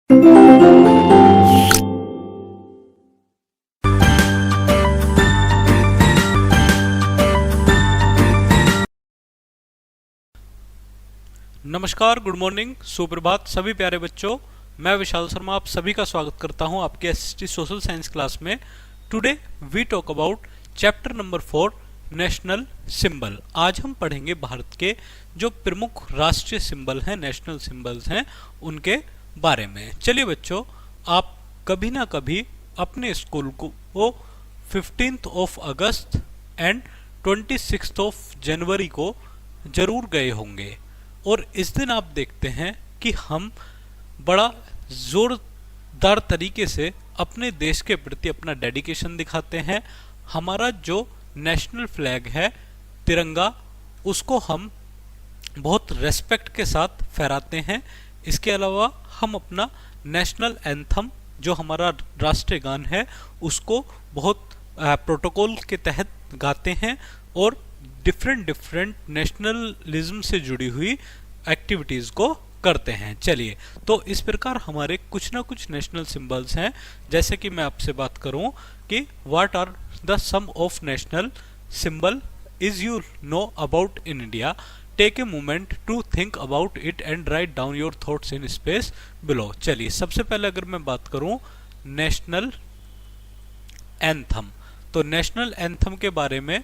नमस्कार, good morning, सुप्रभात सभी प्यारे बच्चों। मैं विशाल शर्मा आप सभी का स्वागत करता हूं आपके एसएसटी सोशल साइंस क्लास में। Today we talk about chapter number 4 national symbol. आज हम पढ़ेंगे भारत के जो प्रमुख राष्ट्रीय सिंबल हैं, नेशनल सिंबल्स हैं, उनके बारे में। चलिए बच्चों, आप कभी ना कभी अपने स्कूल को 15th of August and 26th of January को जरूर गए होंगे और इस दिन आप देखते हैं कि हम बड़ा जोरदार तरीके से अपने देश के प्रति अपना डेडिकेशन दिखाते हैं। हमारा जो नेशनल फ्लैग है तिरंगा, उसको हम बहुत रेस्पेक्ट के साथ फहराते हैं। इसके अलावा हम अपना नेशनल एंथम जो हमारा राष्ट्रीय गान है उसको बहुत प्रोटोकॉल के तहत गाते हैं और डिफरेंट नेशनलिज्म से जुड़ी हुई एक्टिविटीज को करते हैं। चलिए, तो इस प्रकार हमारे कुछ ना कुछ नेशनल सिंबल्स हैं। जैसे कि मैं आपसे बात करूं कि what are the sum of national symbol is you know about in India, take a moment to think about it and write down your thoughts in space below. चलिए, सबसे पहले अगर मैं बात करूं नेशनल एंथम, तो नेशनल एंथम के बारे में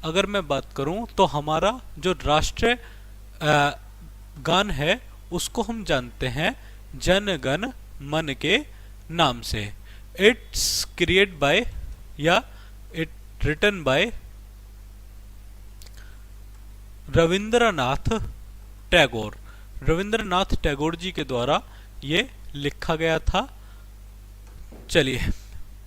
अगर मैं बात करूं तो हमारा जो राष्ट्रीय गान है उसको हम जानते हैं जन गण मन के नाम से। इट्स क्रिएट बाय या it written by Rabindranath Tagore. Rabindranath Tagore ji के द्वारा ये लिखा गया था। चलिए,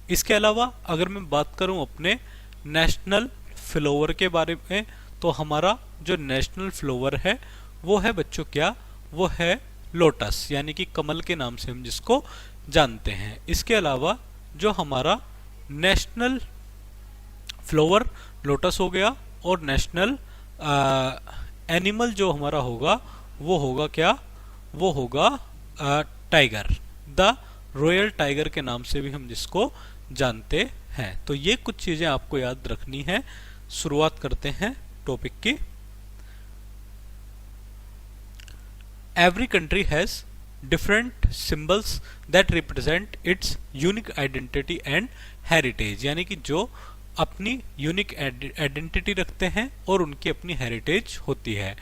इसके अलावा अगर मैं बात करूं अपने नेशनल फ्लावर के बारे में, तो हमारा जो नेशनल फ्लावर है वो है बच्चों क्या, वो है लोटस, यानी कि कमल के नाम से हम जिसको जानते हैं। इसके अलावा जो हमारा नेशनल फ्लावर लोटस हो गया और नेशनल एनिमल जो हमारा होगा वो होगा क्या, वो होगा टाइगर, द रॉयल टाइगर के नाम से भी हम जिसको जानते हैं। तो ये कुछ चीजें आपको याद रखनी है। शुरुआत करते हैं टॉपिक की। Every country has different symbols that represent its unique identity and heritage, यानी कि जो अपनी यूनिक आइडेंटिटी रखते हैं और उनकी अपनी हेरिटेज होती है।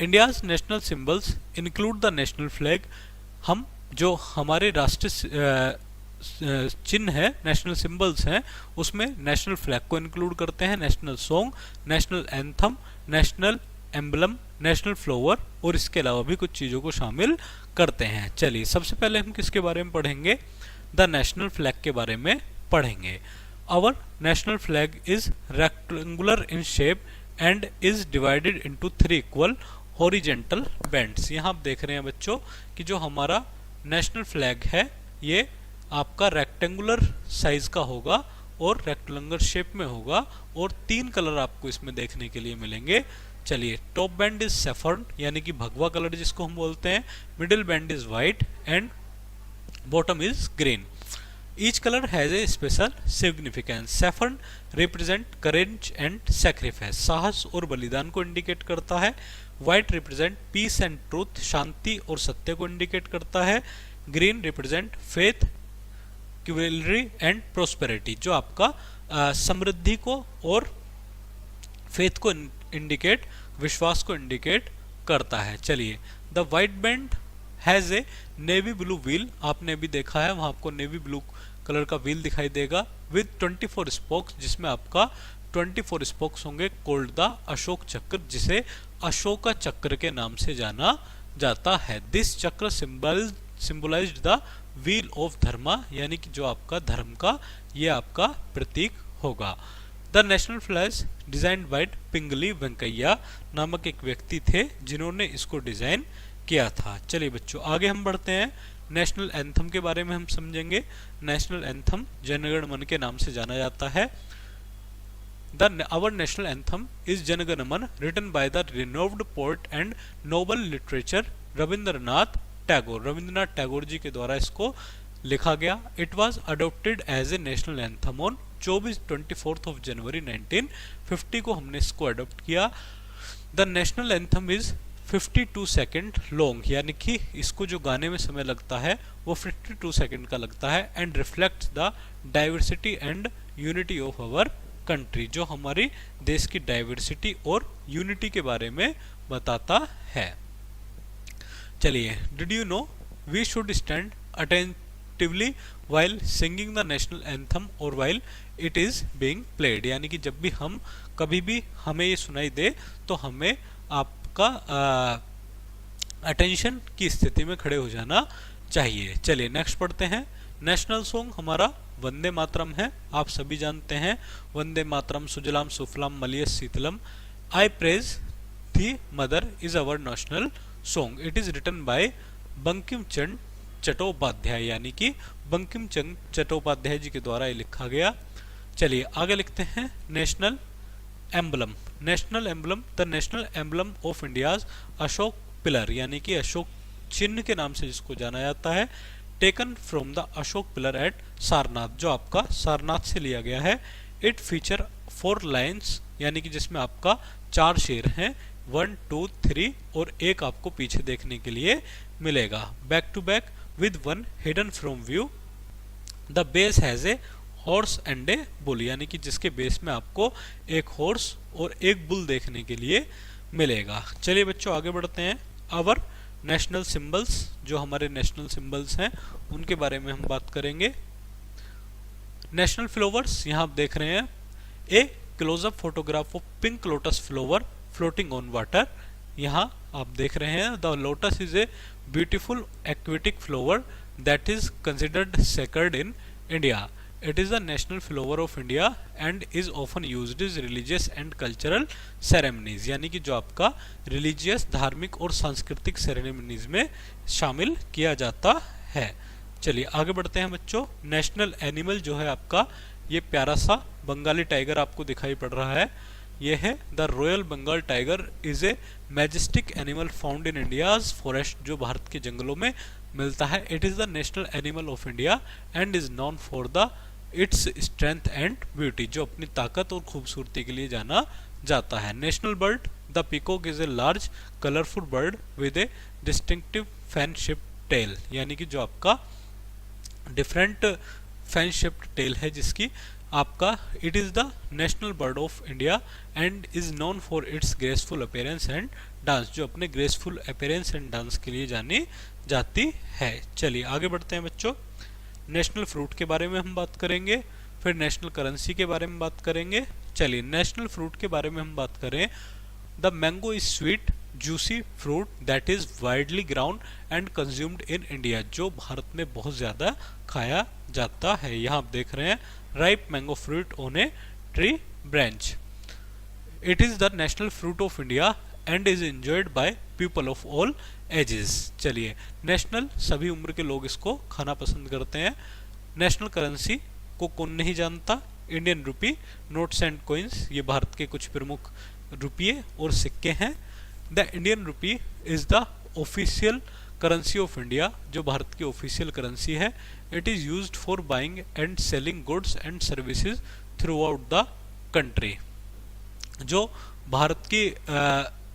India's national symbols include the national flag. हम जो हमारे राष्ट्रीय चिन्ह है, नेशनल सिंबल्स हैं, उसमें नेशनल फ्लैग को इंक्लूड करते हैं, national song, national anthem, national emblem, national flower और इसके अलावा भी कुछ चीजों को शामिल करते हैं। चलिए, सबसे पहले हम किसके बारे में पढ़ेंगे, द नेशनल फ्लैग के बारे में पढ़ेंगे। Our national flag is rectangular in shape and is divided into 3 equal horizontal bands. यहाँ आप देख रहे हैं बच्चों कि जो हमारा नेशनल फ्लैग है ये आपका रेक्टेंगुलर साइज का होगा और रेक्टेंगुलर शेप में होगा और 3 कलर आपको इसमें देखने के लिए मिलेंगे। चलिए, टॉप बैंड इज सैफरन, यानी कि भगवा कलर जिसको हम बोलते हैं, middle band is white and bottom is green. Each colour has a special significance. Saffron represent courage and sacrifice, साहस और बलिदान को इंडिकेट करता है। White represent peace and truth, शांति और सत्य को इंडिकेट करता है। Green represent faith, chivalry and prosperity, जो आपका समृद्धि को और फेथ को इंडिकेट, विश्वास को इंडिकेट करता है। चलिए, the white band has a navy blue wheel, आपने भी देखा है वहां आपको नेवी ब्लू कलर का व्हील दिखाई देगा, विद 24 स्पोक्स, जिसमें आपका 24 स्पोक्स होंगे, कोल्ड द अशोक चक्र, जिसे अशोका चक्र के नाम से जाना जाता है। दिस चक्र सिंबलाइज्ड द व्हील ऑफ धर्मा, यानी कि जो आपका धर्म का ये आपका प्रतीक होगा। The national flag design by Pingali Venkayya नामक एक व्यक्ति थे जिन्होंने इसको डिजाइन किया था। चलिए बच्चों, आगे हम बढ़ते हैं। नेशनल एंथम के बारे में हम समझेंगे। नेशनल एंथम जन गण मन के नाम से जाना जाता है। Our national anthem is Jana Gana Man, written by the renowned poet and noble literature Rabindranath Tagore, Rabindranath Tagore ji के द्वारा इसको लिखा गया। It was adopted as a national anthem on 24 January 1950 को हमने इसको अडोप्ट किया। The national anthem is 52 second long, यानी कि इसको जो गाने में समय लगता है वो 52 सेकेंड का लगता है, and reflects the diversity and unity of our country, जो हमारी देश की डाइवर्सिटी और यूनिटी के बारे में बताता है। चलिए, did you know we should stand attentively while singing the national anthem और while it is being played, यानी कि जब भी हम कभी भी हमें ये सुनाई दे तो हमें आपका अटेंशन की स्थिति में खड़े हो जाना चाहिए। चलिए नेक्स्ट पढ़ते हैं। नेशनल सॉन्ग हमारा वंदे मातरम है, आप सभी जानते हैं वंदे मातरम सुजलाम सुफलाम मलयज शीतलम। I praise the mother is our national song, it is written by Bankim Chandra Chattopadhyay, यानी कि बंकिम चंद्र चट्टोपाध्याय जी के द्वारा ये लिखा गया। चलिए आगे लिखते हैं। National emblem, national emblem, the national emblem of India's Ashok pillar, यानी कि अशोक चिन्ह के नाम से जिसको जाना जाता है, taken from the Ashoka pillar at Sarnath, जो आपका सारनाथ से लिया गया है। इट फीचर 4 लाइन्स, यानी कि जिसमें आपका 4 शेर हैं, 1 2 3 और एक आपको पीछे देखने के लिए मिलेगा, back to back with one hidden from view. The base has a horse and a bull, यानी कि जिसके बेस में आपको एक हॉर्स और एक बुल देखने के लिए मिलेगा। चलिए बच्चों आगे बढ़ते हैं। आवर नेशनल सिंबल्स, जो हमारे नेशनल सिंबल्स हैं उनके बारे में हम बात करेंगे। नेशनल फ्लावर्स, यहाँ आप देख रहे हैं a close up photograph of pink lotus flower floating on water, यहाँ आप देख रहे हैं the lotus is a beautiful aquatic flower that is considered sacred in India. It is the national flower of India and is often used in religious and cultural ceremonies, यानी कि जो आपका religious, धार्मिक और सांस्कृतिक सेरेमनीज में शामिल किया जाता है। चलिए आगे बढ़ते हैं बच्चों। नेशनल एनिमल जो है आपका, ये प्यारा सा बंगाली टाइगर आपको दिखाई पड़ रहा है, ये है the royal Bengal tiger is a majestic animal found in India's forest, जो भारत के जंगलों में मिलता है। It is the national animal of India and is known for the its strength and beauty, जो अपनी ताकत और खूबसूरती के लिए जाना जाता है। National bird, the peacock is a large colourful bird with a distinctive fan shaped tail, यानी कि जो आपका डिफरेंट फैन शेप्ड टेल है जिसकी आपका, it is the national bird of India and is known for its graceful appearance and dance, जो अपने graceful appearance and dance के लिए जानी जाती है। चलिए आगे बढ़ते हैं बच्चों। नेशनल फ्रूट के बारे में हम बात करेंगे, फिर नेशनल करेंसी के बारे में बात करेंगे। चलिए नेशनल फ्रूट के बारे में हम बात करें। The mango is sweet juicy fruit that is widely ground and consumed in India, जो भारत में बहुत ज़्यादा खाया जाता है। यहाँ आप देख रहे हैं ripe mango fruit on a tree branch. It is the national fruit of India and is enjoyed by people of all ages. चलिए नेशनल, सभी उम्र के लोग इसको खाना पसंद करते हैं। नेशनल करेंसी को कौन नहीं जानता, Indian rupee, notes and coins, ये भारत के कुछ प्रमुख रुपये और सिक्के हैं। The Indian rupee is the official currency of India, जो भारत की ऑफिशियल करेंसी है। It is used for buying and selling goods and services through out the country, जो भारत की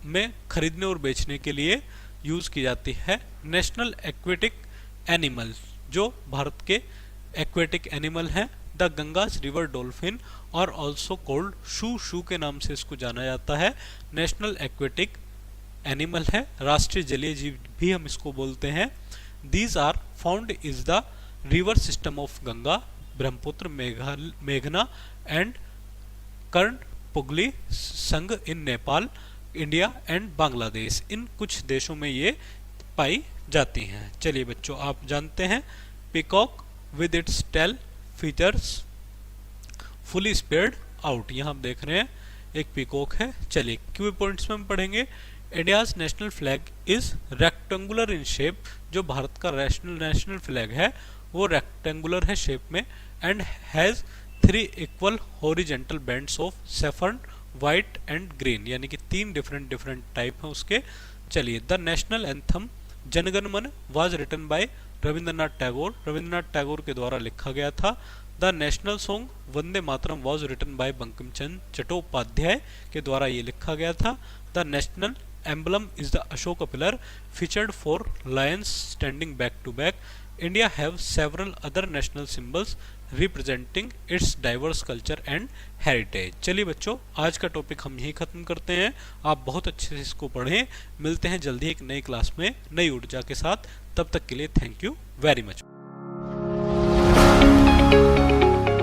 में खरीदने और बेचने के लिए यूज की जाती है। नेशनल एक्वेटिक एनिमल, जो भारत के एक्वेटिक एनिमल हैं। द गंगास रिवर डॉल्फिन और ऑल्सो कोल्ड शू, शू के नाम से इसको जाना जाता है। नेशनल एक्वेटिक एनिमल है, राष्ट्रीय जलीय जीव भी हम इसको बोलते हैं। These are found is the river system of Ganga, Brahmaputra, मेघना एंड कर्ण पुगली संग in Nepal, India and Bangladesh, इन कुछ देशों में ये पाई जाती हैं। चलिए बच्चों आप जानते हैं peacock with its tail feathers fully spread out, यहाँ आप देख रहे हैं एक पीकॉक है। चलिए क्यू पॉइंट्स में हम पढ़ेंगे। India's national flag is rectangular in shape, जो भारत का नेशनल फ्लैग है वो रेक्टेंगुलर है शेप में, and has 3 equal horizontal bands of saffron, white and green, यानी कि 3 डिफरेंट टाइप हैं उसके। चलिए the national anthem Janagana Mana was written by Rabindranath Tagore, Rabindranath Tagore के द्वारा लिखा गया था। The national song Vande Mataram was written by Bankim Chandra Chattopadhyay के द्वारा ये लिखा गया था। The national emblem is the Ashoka pillar featured four lions standing back to back. India have several other national symbols representing its diverse culture and heritage। चलिए बच्चों, आज का टॉपिक हम यहीं खत्म करते हैं। आप बहुत अच्छे से इसको पढ़ें। मिलते हैं जल्दी एक नई क्लास में नई ऊर्जा के साथ। तब तक के लिए थैंक यू वेरी मच।